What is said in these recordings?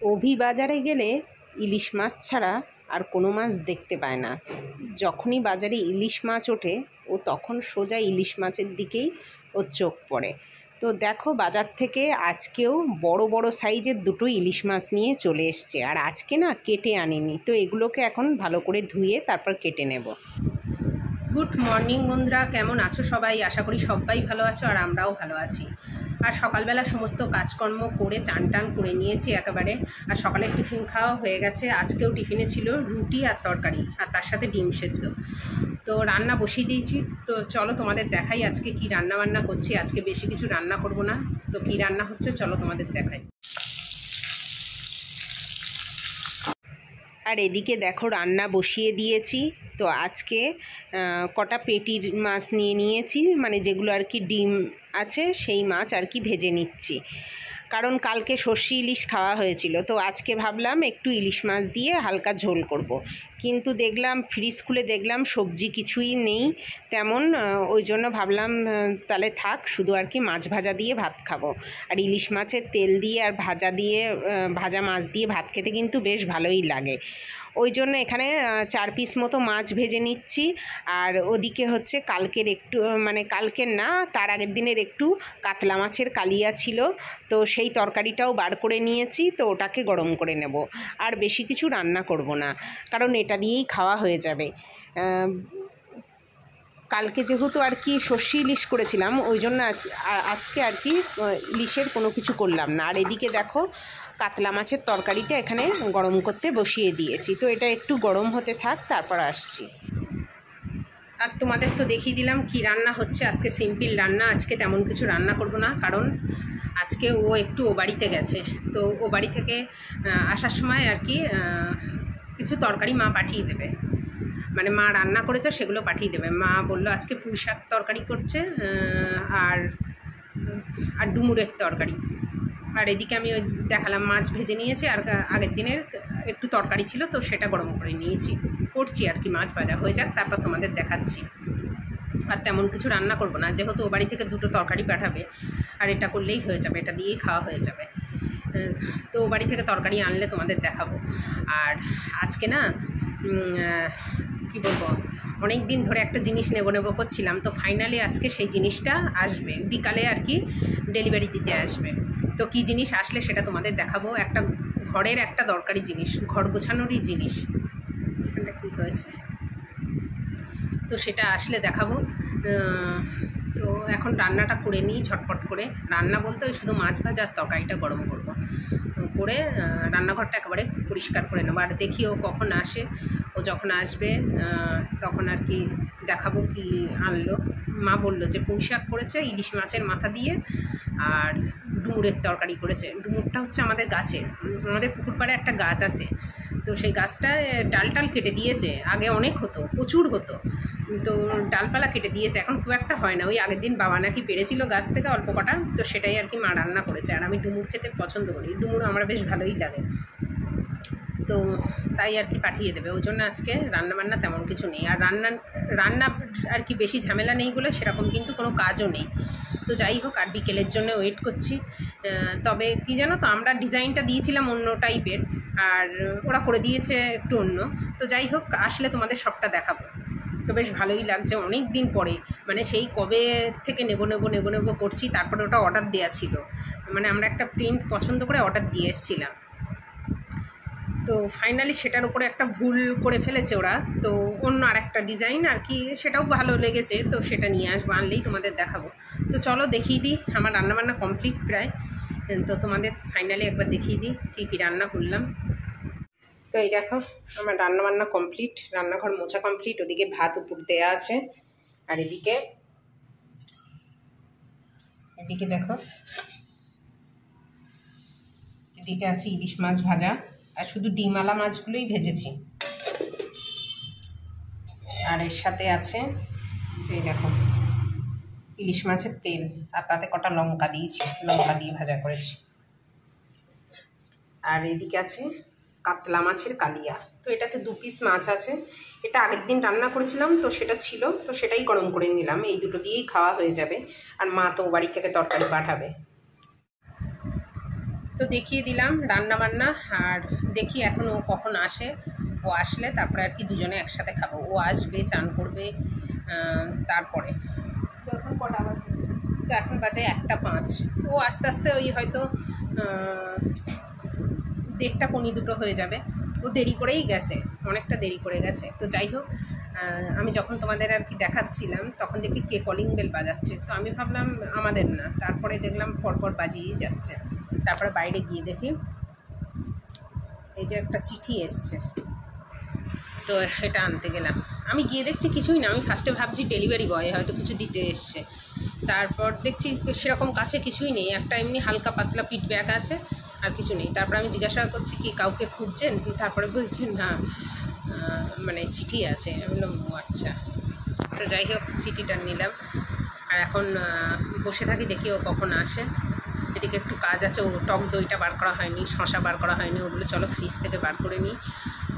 অভি বাজারে গেলে ইলিশ মাছ ছাড়া আর কোনো মাছ দেখতে পায় না। যখনই বাজারে ইলিশ মাছ ওঠে ও তখন সোজা ইলিশ মাছের দিকেই ওর চোখ পড়ে। তো দেখো, বাজার থেকে আজকেও বড় বড় সাইজের দুটো ইলিশ মাছ নিয়ে চলে এসছে। আর আজকে না কেটে আনিনি, তো এগুলোকে এখন ভালো করে ধুয়ে তারপর কেটে নেব। গুড মর্নিং বন্ধুরা, কেমন আছো সবাই? আশা করি সবাই ভালো আছো আর আমরাও ভালো আছি। আর সকালবেলা সমস্ত কাজকর্ম করে চান টান করে নিয়েছি একেবারে। আর সকালে টিফিন খাওয়া হয়ে গেছে। আজকেও টিফিনে ছিল রুটি আর তরকারি, আর তার সাথে ডিম সেদ্ধ। তো রান্না বসিয়ে দিয়েছি। তো চলো তোমাদের দেখাই আজকে কি রান্না বান্না করছি। আজকে বেশি কিছু রান্না করব না, তো কি রান্না হচ্ছে চলো তোমাদের দেখাই। আর এদিকে দেখো রান্না বসিয়ে দিয়েছি। তো আজকে কটা পেটির মাছ নিয়ে নিয়েছি, মানে যেগুলো আর কি ডিম আছে সেই মাছ আর কি ভেজে নিচ্ছি। কারণ কালকে সর্ষে ইলিশ খাওয়া হয়েছিল, তো আজকে ভাবলাম একটু ইলিশ মাছ দিয়ে হালকা ঝোল করব। কিন্তু দেখলাম ফ্রিজ খুলে দেখলাম সবজি কিছুই নেই তেমন, ওই জন্য ভাবলাম তাহলে থাক, শুধু আর কি মাছ ভাজা দিয়ে ভাত খাবো। আর ইলিশ মাছের তেল দিয়ে আর ভাজা মাছ দিয়ে ভাত খেতে কিন্তু বেশ ভালোই লাগে। ওই জন্য এখানে 4 পিস মতো মাছ ভেজে নিচ্ছি। আর ওদিকে হচ্ছে কালকের একটু, মানে কালকের না, তার আগের দিনের একটু কাতলা মাছের কালিয়া ছিল, তো সেই তরকারিটাও বার করে নিয়েছি। তো ওটাকে গরম করে নেব। আর বেশি কিছু রান্না করব না, কারণ এটা দিয়েই খাওয়া হয়ে যাবে। কালকে যেহেতু আর কি সর্ষে ইলিশ করেছিলাম, ওই জন্য আজকে আর কি ইলিশের কোনো কিছু করলাম না। আর এদিকে দেখো কাতলা মাছের তরকারিটা এখানে গরম করতে বসিয়ে দিয়েছি। তো এটা একটু গরম হতে থাক, তারপর আসছি। আর তোমাদের তো দেখিয়ে দিলাম কি রান্না হচ্ছে। আজকে সিম্পল রান্না, আজকে তেমন কিছু রান্না করব না, কারণ আজকে ও একটু ও বাড়িতে গেছে। তো ও বাড়ি থেকে আসার সময় আর কি কিছু তরকারি মা পাঠিয়ে দেবে, মানে মা রান্না করেছে সেগুলো পাঠিয়ে দেবে। মা বললো আজকে পুঁই শাক তরকারি করছে আর আর ডুমুরের তরকারি। আর এদিকে আমি ওই দেখালাম মাছ ভেজে নিয়েছি, আর আগের দিনের একটু তরকারি ছিল তো সেটা গরম করে নিয়েছি, করছি আর কি। মাছ ভাজা হয়ে যাক, তারপর তোমাদের দেখাচ্ছি। আর তেমন কিছু রান্না করব না, যেহেতু ও বাড়ি থেকে দুটো তরকারি পাঠাবে, আর এটা করলেই হয়ে যাবে, এটা দিয়েই খাওয়া হয়ে যাবে। তো ও বাড়ি থেকে তরকারি আনলে তোমাদের দেখাবো। আর আজকে না কি বলবো, অনেক দিন ধরে একটা জিনিস নেব করছিলাম, তো ফাইনালি আজকে সেই জিনিসটা আসবে বিকালে আর কি, ডেলিভারি দিতে আসবে। তো কি জিনিস আসলে সেটা তোমাদের দেখাবো। একটা ঘরের একটা দরকারি জিনিস, ঘর গোছানোরই জিনিস। এটা কী হয়েছে, তো সেটা আসলে দেখাবো। তো এখন রান্নাটা করে নিই ঝটপট করে। রান্না বলতে ওই শুধু মাছ ভাজা আর তরকারিটা গরম করবো করে রান্নাঘরটা একেবারে পরিষ্কার করে নেবো। আর দেখি ও কখন আসে। ও যখন আসবে তখন আর কি দেখাবো কি আনলো। মা বললো যে পুঁই শাক করেছে ইলিশ মাছের মাথা দিয়ে, আর ডুমুরের তরকারি করেছে। ডুমুরটা হচ্ছে আমাদের গাছে, আমাদের পুকুর পাড়ে একটা গাছ আছে, তো সেই গাছটায় ডাল কেটে দিয়েছে। আগে অনেক হতো, প্রচুর হতো, তো ডালপালা কেটে দিয়েছে, এখন খুব একটা হয় না। ওই আগের দিন বাবা নাকি পেরেছিল গাছ থেকে অল্প কটা, তো সেটাই আর কি মা রান্না করেছে। আর আমি ডুমুর খেতে পছন্দ করি, ডুমুর আমার বেশ ভালোই লাগে, তো তাই আর কি পাঠিয়ে দেবে। ওই জন্য আজকে রান্নাবান্না তেমন কিছু নেই। আর রান্না আর কি বেশি ঝামেলা নেই বলে সেরকম কিন্তু কোনো কাজও নেই। তো যাই হোক, আর বিকেলের জন্য ওয়েট করছি। তবে কি জানো তো, আমরা ডিজাইনটা দিয়েছিলাম অন্য টাইপের, আর ওরা করে দিয়েছে একটু অন্য। তো যাই হোক, আসলে তোমাদের সবটা দেখাবো। তো বেশ ভালোই লাগছে, অনেক দিন পরে, মানে সেই কবে থেকে নেব করছি। তারপরে ওটা অর্ডার দেওয়া ছিল, মানে আমরা একটা প্রিন্ট পছন্দ করে অর্ডার দিয়ে এসেছিলাম। তো ফাইনালি সেটার উপরে একটা ভুল করে ফেলেছে ওরা, তো অন্য আরেকটা ডিজাইন আর কি, সেটাও ভালো লেগেছে, তো সেটা নিয়ে আসবো, আনলেই তোমাদের দেখাবো। তো চলো দেখিয়ে দিই, আমার রান্নাবান্না কমপ্লিট প্রায়। তো তোমাদের ফাইনালি একবার দেখিয়ে দিই কী কী রান্না করলাম। তো এই দেখো আমার রান্নাবান্না কমপ্লিট, রান্নাঘর মোছা কমপ্লিট। ওদিকে ভাত উপর দেওয়া আছে, আর এদিকে দেখো এদিকে আছে ইলিশ মাছ ভাজা, আর শুধু ডিমওয়ালা মাছগুলোই ভেজেছি। আর এর সাথে আছে এই দেখো ইলিশ মাছের তেল, আর তাতে কটা লঙ্কা দিয়েছি, লঙ্কা দিয়ে ভাজা করেছি। আর এদিকে আছে কাতলা মাছের কালিয়া। তো এটাতে 2 পিস মাছ আছে, এটা আগের দিন রান্না করেছিলাম, তো সেটা ছিল, তো সেটাই গরম করে নিলাম। এই দুটো দিয়েই খাওয়া হয়ে যাবে। আর মা তো বাড়ি থেকে তরকারি পাঠাবে। তো দেখিয়ে দিলাম রান্না বান্না, আর দেখি এখন ও কখন আসে। ও আসলে তারপরে আর কি দুজনে একসাথে খাবো। ও আসবে, চান করবে, তারপরে। তো এখন কটা বাজে? তো এখন বাজে 1:05। ও আস্তে আস্তে ওই হয়তো 1:30 পৌনে 2 হয়ে যাবে। ও দেরি করেই গেছে, অনেকটা দেরি করে গেছে। তো যাই হোক, আমি যখন তোমাদের আর কি দেখাচ্ছিলাম তখন দেখি কে কলিং বেল বাজাচ্ছে। তো আমি ভাবলাম আমাদের না, তারপরে দেখলাম পরপর বাজিয়েই যাচ্ছে। তারপরে বাইরে গিয়ে দেখি এই যে একটা চিঠি এসছে, তো এটা আনতে গেলাম। আমি গিয়ে দেখছি কিছুই না, আমি ফার্স্টে ভাবছি ডেলিভারি বয় হয়তো কিছু দিতে এসছে। তারপর দেখছি সেরকম কাছে কিছুই নেই, একটা এমনি হালকা পাতলা পিট ব্যাগ আছে, আর কিছু নেই। তারপর আমি জিজ্ঞাসা করছি কি কাউকে খুঁজছেন? তারপরে বলছেন না, মানে চিঠি আছে। আমি বললাম ও আচ্ছা। তো যাই হোক, চিঠিটা নিলাম, আর এখন বসে থাকি, দেখি ও কখন আসে। এদিকে একটু কাজ আছে, ও টক দইটা বার করা হয়নি, শশা বার করা হয়নি, ওগুলো চলো ফ্রিজ থেকে বার করে নিই।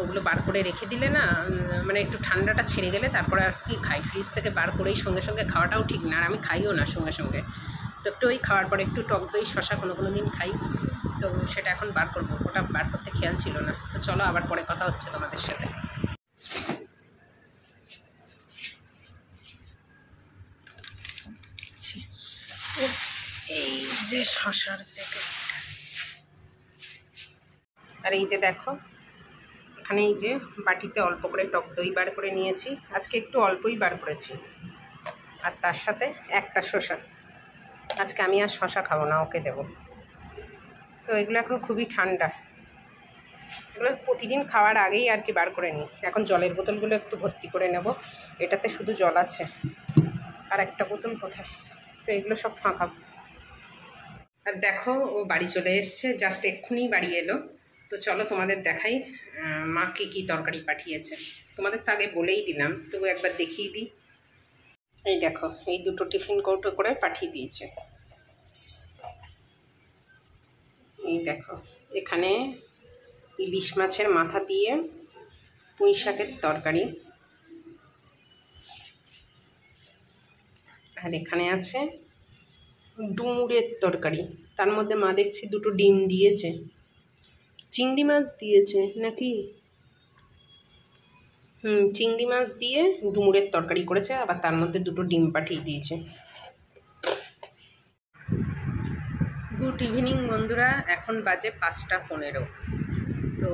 ওগুলো বার করে রেখে দিলে না, মানে একটু ঠান্ডাটা ছেড়ে গেলে তারপরে আর কি খাই। ফ্রিজ থেকে বার করেই সঙ্গে সঙ্গে খাওয়াটাও ঠিক না, আর আমি খাইও না সঙ্গে সঙ্গে। তো একটু ওই খাওয়ার পরে একটু টক দই শশা কোনো দিন খাই। তো সেটা এখন বার করবো, ওটা বার করতে খেয়াল ছিল না। তো চলো আবার পরে কথা হচ্ছে তোমাদের সাথে। এই যে শশার প্যাকেট, আর এই যে দেখো এখানে এই যে বাটিতে অল্প করে টক দই বার করে নিয়েছি। আজকে একটু অল্পই বার করেছি, আর তার সাথে একটা শসা। আজকে আমি আর শসা খাবো না, ওকে দেবো। তো এগুলো এখন খুবই ঠান্ডা, এগুলো প্রতিদিন খাওয়ার আগেই আর কি বার করে নিই। এখন জলের বোতলগুলো একটু ভর্তি করে নেব, এটাতে শুধু জল আছে, আর একটা বোতল কোথায়? তো এগুলো সব ফাঁকা। আর দেখো ও বাড়ি চলে এসছে, জাস্ট এক্ষুনি বাড়ি এলো। তো চলো তোমাদের দেখাই মা কী তরকারি পাঠিয়েছে। তোমাদের তো আগে বলেই দিলাম, তবু একবার দেখিয়ে দিই। এই দেখো, এই দুটো টিফিন কৌটো করে পাঠিয়ে দিয়েছে। এই দেখো, এখানে ইলিশ মাছের মাথা দিয়ে পুঁই শাকের তরকারি, আর এখানে আছে ডুমুরের তরকারি। তার মধ্যে মা দেখছি দুটো ডিম দিয়েছে, চিংড়ি মাছ দিয়েছে নাকি, চিংড়ি মাছ দিয়ে ডুমুরের তরকারি করেছে, আবার তার মধ্যে দুটো ডিম পাঠিয়ে দিয়েছে। গুড ইভিনিং বন্ধুরা, এখন বাজে 5:15। তো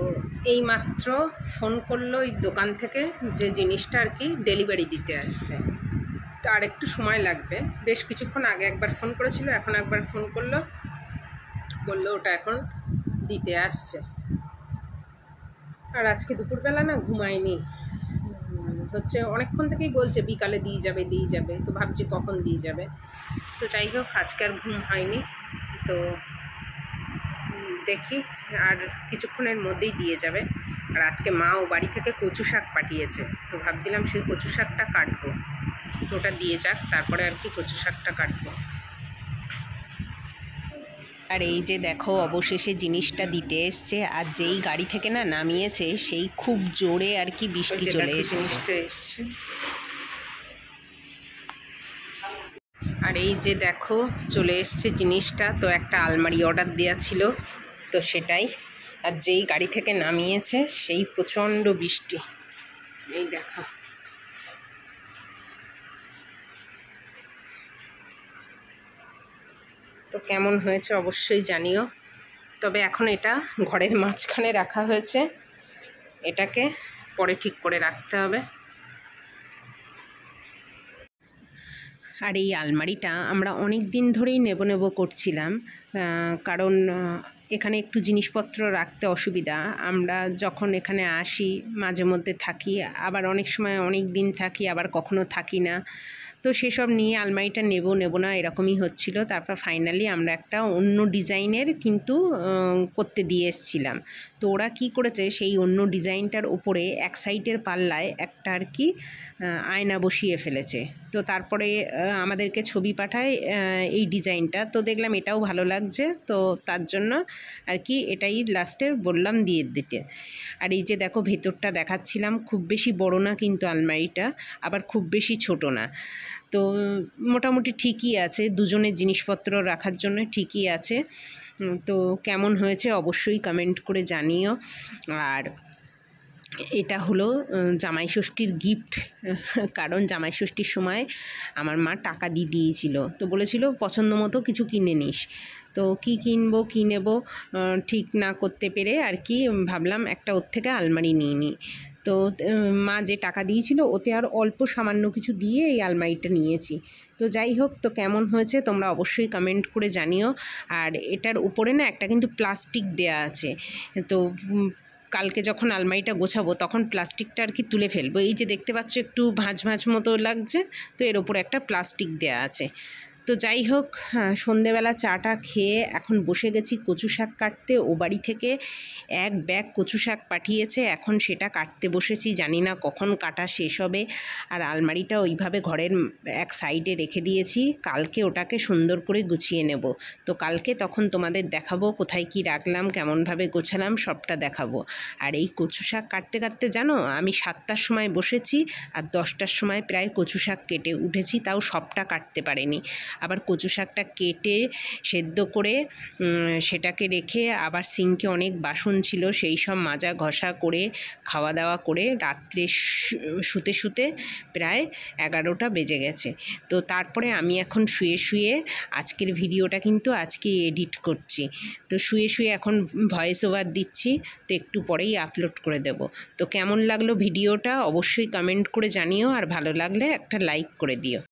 এই মাত্র ফোন করলো এই দোকান থেকে, যে জিনিসটা আর কি ডেলিভারি দিতে আসছে। তো আর একটু সময় লাগবে, বেশ কিছুক্ষণ আগে একবার ফোন করেছিল, এখন একবার ফোন করলো, বললো ওটা এখন দিতে আসছে। আর আজকে দুপুরবেলা না ঘুমায়নি, হচ্ছে অনেকক্ষণ থেকেই বলছে বিকালে দিয়ে যাবে। তো ভাবছি কখন দিয়ে যাবে। তো যাই হোক, আজকে আর ঘুম হয়নি। তো দেখি আর কিছুক্ষণের মধ্যেই দিয়ে যাবে। আর আজকে মা ও বাড়ি থেকে কচু শাক পাঠিয়েছে, তো ভাবছিলাম সেই কচু শাকটা কাটবো। তো ওটা দিয়ে যাক, তারপরে আর কি কচু শাকটা কাটবো। আর এই যে দেখো, অবশেষে জিনিসটা দিতে এসছে, আর যেই গাড়ি থেকে না নামিয়েছে সেই খুব জোরে আর কি বৃষ্টি চলে এসছে। আর এই যে দেখো চলে এসছে জিনিসটা। তো একটা আলমারি অর্ডার দেওয়া ছিল, তো সেটাই। আর যেই গাড়ি থেকে নামিয়েছে সেই প্রচণ্ড বৃষ্টি, এই দেখো। তো কেমন হয়েছে অবশ্যই জানিও। তবে এখন এটা ঘরের মাঝখানে রাখা হয়েছে, এটাকে পরে ঠিক করে রাখতে হবে। আর এই আলমারিটা আমরা অনেক দিন ধরেই নেব করছিলাম, কারণ এখানে একটু জিনিসপত্র রাখতে অসুবিধা। আমরা যখন এখানে আসি মাঝে মধ্যে থাকি, আবার অনেক সময় অনেক দিন থাকি, আবার কখনো থাকি না। তো সেসব নিয়ে আলমারিটা নেব না এরকমই হচ্ছিল। তারপর ফাইনালি আমরা একটা অন্য ডিজাইনের কিন্তু করতে দিয়ে এসেছিলাম। তো ওরা কী করেছে, সেই অন্য ডিজাইনটার ওপরে এক সাইডের পাল্লায় একটা আর কি আয়না বসিয়ে ফেলেছে। তো তারপরে আমাদেরকে ছবি পাঠায় এই ডিজাইনটা, তো দেখলাম এটাও ভালো লাগছে, তো তার জন্য আর কি এটাই লাস্টে বললাম দিয়ে দিতে। আর এই যে দেখো ভেতরটা দেখাচ্ছিলাম, খুব বেশি বড় না কিন্তু আলমারিটা, আবার খুব বেশি ছোট না। তো মোটামুটি ঠিকই আছে, দুজনের জিনিসপত্র রাখার জন্য ঠিকই আছে। তো কেমন হয়েছে অবশ্যই কমেন্ট করে জানিও। আর এটা হলো জামাই ষষ্ঠীর গিফট, কারণ জামাই ষষ্ঠীর সময় আমার মা টাকা দিয়ে দিয়েছিল, তো বলেছিল পছন্দ মতো কিছু কিনে নিস। তো কি কিনবো কি নেব ঠিক না করতে পেরে আর কি ভাবলাম একটা ওর থেকে আলমারি নিয়ে নিই। তো মা যে টাকা দিয়েছিল ওতে আর অল্প সামান্য কিছু দিয়ে এই আলমারিটা নিয়েছি। তো যাই হোক, তো কেমন হয়েছে তোমরা অবশ্যই কমেন্ট করে জানিও। আর এটার উপরে না একটা কিন্তু প্লাস্টিক দেয়া আছে, তো কালকে যখন আলমারিটা গোছাবো তখন প্লাস্টিকটা আর কি তুলে ফেলবো। এই যে দেখতে পাচ্ছ একটু ভাঁজ ভাঁজ মতো লাগছে, তো এর ওপরে একটা প্লাস্টিক দেয়া আছে। তো যাই হোক, সন্ধেবেলা চাটা খেয়ে এখন বসে গেছি কচু শাক কাটতে। ও বাড়ি থেকে এক ব্যাগ কচু শাক পাঠিয়েছে, এখন সেটা কাটতে বসেছি, জানি না কখন কাটা শেষ হবে। আর আলমারিটা ওইভাবে ঘরের এক সাইডে রেখে দিয়েছি, কালকে ওটাকে সুন্দর করে গুছিয়ে নেব। তো কালকে তখন তোমাদের দেখাবো কোথায় কি রাখলাম, কেমনভাবে গোছালাম, সবটা দেখাবো। আর এই কচু শাক কাটতে কাটতে জানো আমি 7টার সময় বসেছি আর 10টার সময় প্রায় কচু শাক কেটে উঠেছি, তাও সবটা কাটতে পারিনি। আবার কচু শাকটা কেটে সেদ্ধ করে সেটাকে রেখে আবার সিঙ্কে অনেক বাসন ছিল, সেই সব মাজা ঘষা করে খাওয়া দাওয়া করে রাত্রে শুতে শুতে প্রায় 11টা বেজে গেছে। তো তারপরে আমি এখন শুয়ে শুয়ে আজকের ভিডিওটা কিন্তু আজকে এডিট করছি। তো শুয়ে শুয়ে এখন ভয়েস ওভার দিচ্ছি, তো একটু পরেই আপলোড করে দেব। তো কেমন লাগলো ভিডিওটা অবশ্যই কমেন্ট করে জানিও, আর ভালো লাগলে একটা লাইক করে দিও।